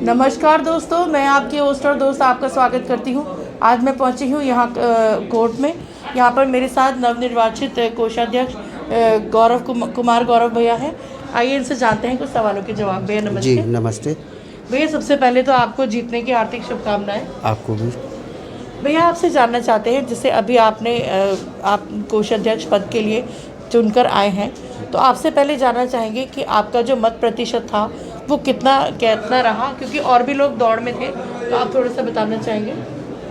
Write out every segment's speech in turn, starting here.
नमस्कार दोस्तों, मैं आपकी होस्ट और दोस्त आपका स्वागत करती हूँ। आज मैं पहुँची हूँ यहाँ कोर्ट में। यहाँ पर मेरे साथ नवनिर्वाचित कोषाध्यक्ष कुमार गौरव भैया हैं। आइए इनसे जानते हैं कुछ सवालों के जवाब। भैया नमस्ते। जी नमस्ते। भैया सबसे पहले तो आपको जीतने की हार्दिक शुभकामनाएं। आपको भी। भैया आपसे जानना चाहते हैं, जैसे अभी आप कोषाध्यक्ष पद के लिए चुनकर आए हैं, तो आपसे पहले जानना चाहेंगे कि आपका जो मत प्रतिशत था वो कितना रहा, क्योंकि और भी लोग दौड़ में थे, तो आप थोड़ा सा बताना चाहेंगे।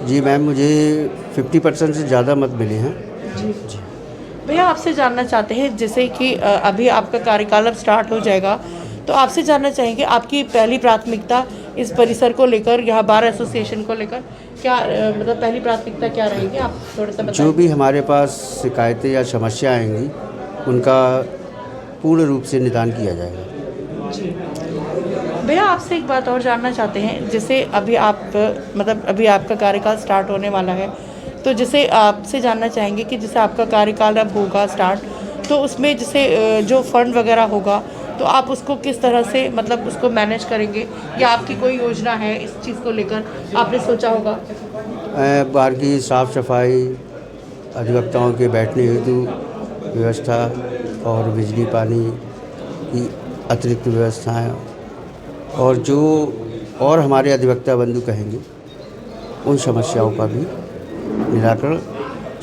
जी मैम, मुझे 50% से ज़्यादा मत मिले हैं। जी भैया आपसे जानना चाहते हैं, जैसे कि अभी आपका कार्यकाल अब स्टार्ट हो जाएगा, तो आपसे जानना चाहेंगे आपकी पहली प्राथमिकता इस परिसर को लेकर, यहाँ बार एसोसिएशन को लेकर क्या मतलब पहली प्राथमिकता क्या रहेगी, आप थोड़ा सा बताइए। जो भी हमारे पास शिकायतें या समस्या आएंगी उनका पूर्ण रूप से निदान किया जाएगा। जी भैया आपसे एक बात और जानना चाहते हैं, जैसे अभी आपका कार्यकाल स्टार्ट होने वाला है, तो जैसे आपसे जानना चाहेंगे कि जैसे आपका कार्यकाल अब होगा स्टार्ट, तो उसमें जैसे जो फंड वगैरह होगा तो आप उसको किस तरह से मतलब उसको मैनेज करेंगे, या आपकी कोई योजना है इस चीज़ को लेकर, आपने सोचा होगा? बाहर की साफ़ सफाई, अधिवक्ताओं के बैठने हेतु व्यवस्था और बिजली पानी की अतिरिक्त व्यवस्थाएं, और जो और हमारे अधिवक्ता बंधु कहेंगे उन समस्याओं का भी निराकरण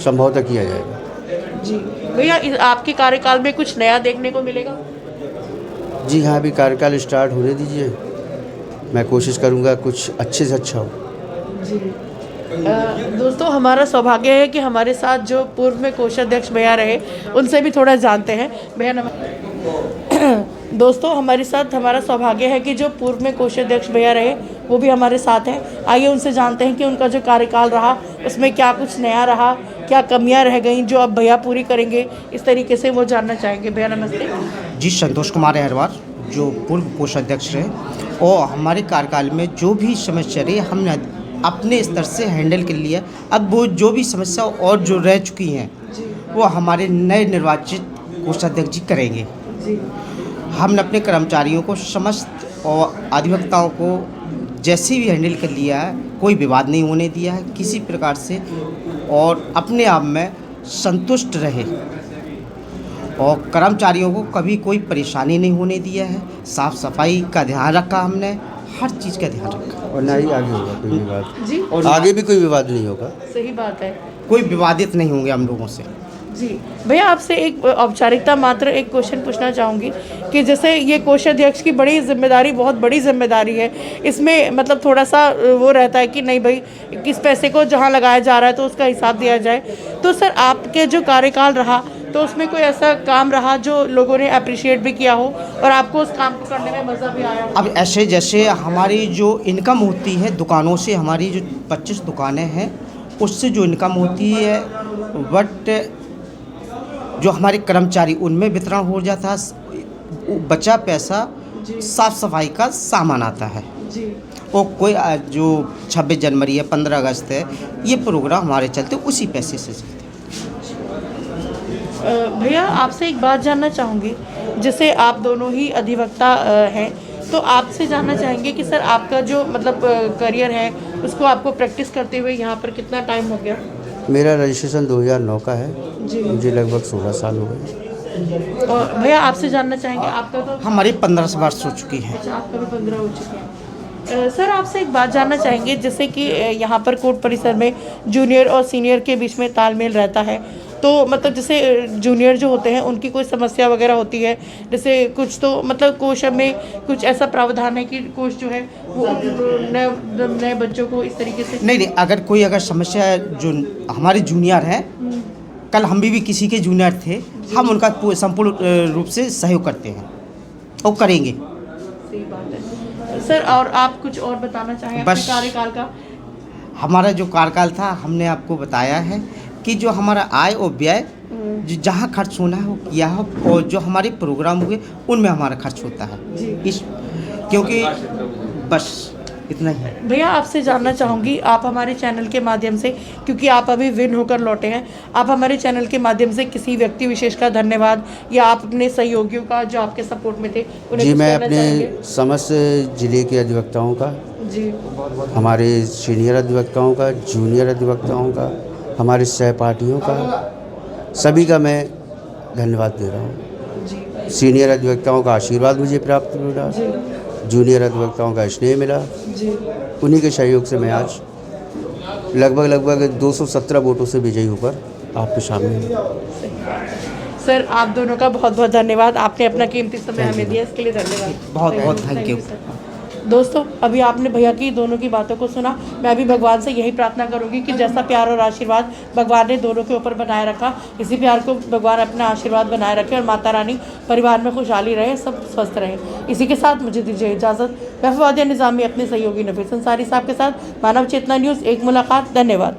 संभवतः किया जाएगा। जी भैया आपके कार्यकाल में कुछ नया देखने को मिलेगा? जी हाँ, अभी कार्यकाल स्टार्ट होने दीजिए, मैं कोशिश करूँगा कुछ अच्छे से अच्छा हो। जी दोस्तों, हमारा सौभाग्य है कि हमारे साथ जो पूर्व में कोषाध्यक्ष भैया रहे उनसे भी थोड़ा जानते हैं। भैया नमस्ते। दोस्तों, हमारा सौभाग्य है कि जो पूर्व में कोषाध्यक्ष भैया रहे वो भी हमारे साथ हैं। आइए उनसे जानते हैं कि उनका जो कार्यकाल रहा उसमें क्या कुछ नया रहा, क्या कमियां रह गई जो अब भैया पूरी करेंगे, इस तरीके से वो जानना चाहेंगे। भैया नमस्ते। जी, संतोष कुमार अहरवार जो पूर्व कोषाध्यक्ष रहे, और हमारे कार्यकाल में जो भी समस्या रही हमने अपने स्तर से हैंडल कर लिया। अब वो जो भी समस्या और जो रह चुकी हैं वो हमारे नए निर्वाचित कोषाध्यक्ष जी करेंगे। हमने अपने कर्मचारियों को समस्त और अधिवक्ताओं को जैसे भी हैंडल कर लिया है, कोई विवाद नहीं होने दिया है किसी प्रकार से, और अपने आप में संतुष्ट रहे, और कर्मचारियों को कभी कोई परेशानी नहीं होने दिया है। साफ़ सफाई का ध्यान रखा हमने, हर चीज़ का ध्यान रखा, और ना ही आगे होगा कोई विवाद। जी, और आगे भी कोई विवाद नहीं होगा। सही बात है, कोई विवादित नहीं होंगे हम लोगों से। जी भैया आपसे एक औपचारिकता मात्र एक क्वेश्चन पूछना चाहूँगी कि जैसे ये कोषाध्यक्ष की बहुत बड़ी जिम्मेदारी है, इसमें मतलब थोड़ा सा वो रहता है कि नहीं भाई किस पैसे को जहाँ लगाया जा रहा है तो उसका हिसाब दिया जाए। तो सर आपके जो कार्यकाल रहा तो उसमें कोई ऐसा काम रहा जो लोगों ने अप्रिशिएट भी किया हो और आपको उस काम को करने में मज़ा भी आया हो? अब ऐसे जैसे हमारी जो इनकम होती है दुकानों से, हमारी जो 25 दुकानें हैं उससे जो इनकम होती है, बट जो हमारे कर्मचारी उनमें वितरण हो जाता है, बचा पैसा साफ़ सफाई का सामान आता है। जी और कोई जो 26 जनवरी है, 15 अगस्त है, ये प्रोग्राम हमारे चलते उसी पैसे से चलते। भैया आपसे एक बात जानना चाहूँगी, जैसे आप दोनों ही अधिवक्ता हैं, तो आपसे जानना चाहेंगे कि सर आपका जो मतलब करियर है उसको आपको प्रैक्टिस करते हुए यहाँ पर कितना टाइम हो गया? मेरा रजिस्ट्रेशन 2009 का है जी, मुझे लगभग 16 साल हो गए। और भैया आपसे जानना चाहेंगे आपका तो हमारी 15 वर्ष हो चुकी है। अच्छा, आपका भी 15 हो चुके हैं। सर आपसे एक बात जानना चाहेंगे, जैसे कि यहाँ पर कोर्ट परिसर में जूनियर और सीनियर के बीच में तालमेल रहता है, तो मतलब जैसे जूनियर जो होते हैं उनकी कोई समस्या वगैरह होती है, जैसे कुछ तो मतलब कोष में कुछ ऐसा प्रावधान है कि कोष जो है वो नए बच्चों को इस तरीके से नहीं, अगर कोई समस्या जो हमारे जूनियर हैं, कल हम भी किसी के जूनियर थे, हम उनका संपूर्ण रूप से सहयोग करते हैं और करेंगे। सही बात है सर। और आप कुछ और बताना चाहें अपने कार्यकाल का? हमारा जो कार्यकाल था हमने आपको बताया है कि जो हमारा आय और व्यय जहाँ खर्च होना है वो किया है, और जो हमारे प्रोग्राम हुए उनमें हमारा खर्च होता है। क्योंकि बस इतना ही है। भैया आपसे जानना चाहूँगी, आप हमारे चैनल के माध्यम से, क्योंकि आप अभी विन होकर लौटे हैं, आप हमारे चैनल के माध्यम से किसी व्यक्ति विशेष का धन्यवाद या आप अपने सहयोगियों का जो आपके सपोर्ट में थे उन्हें जी कुछ मैं कहना अपने चाहेंगे? समस्त जिले के अधिवक्ताओं का, जी हमारे सीनियर अधिवक्ताओं का, जूनियर अधिवक्ताओं का, हमारे सहपाठियों का, सभी का मैं धन्यवाद दे रहा हूँ। जी सीनियर अधिवक्ताओं का आशीर्वाद मुझे प्राप्त मिला, जी जूनियर अधिवक्ताओं का स्नेह मिला, जी उन्हीं के सहयोग से मैं आज लगभग 217 वोटों से विजयी होकर आपके सामने हूँ। सर आप दोनों का बहुत बहुत धन्यवाद, आपने अपना कीमती समय हमें दिया, इसके लिए धन्यवाद। बहुत बहुत Thank thank you, you. Sir. दोस्तों अभी आपने भैया की दोनों की बातों को सुना, मैं भी भगवान से यही प्रार्थना करूंगी कि जैसा प्यार और आशीर्वाद भगवान ने दोनों के ऊपर बनाए रखा, इसी प्यार को भगवान अपना आशीर्वाद बनाए रखे और माता रानी परिवार में खुशहाली रहे, सब स्वस्थ रहें। इसी के साथ मुझे दीजिए इजाज़त। मैं फवादिया निज़ामी अपने सहयोगी नफीस अंसारी साहब के साथ, मानव चेतना न्यूज़, एक मुलाकात। धन्यवाद।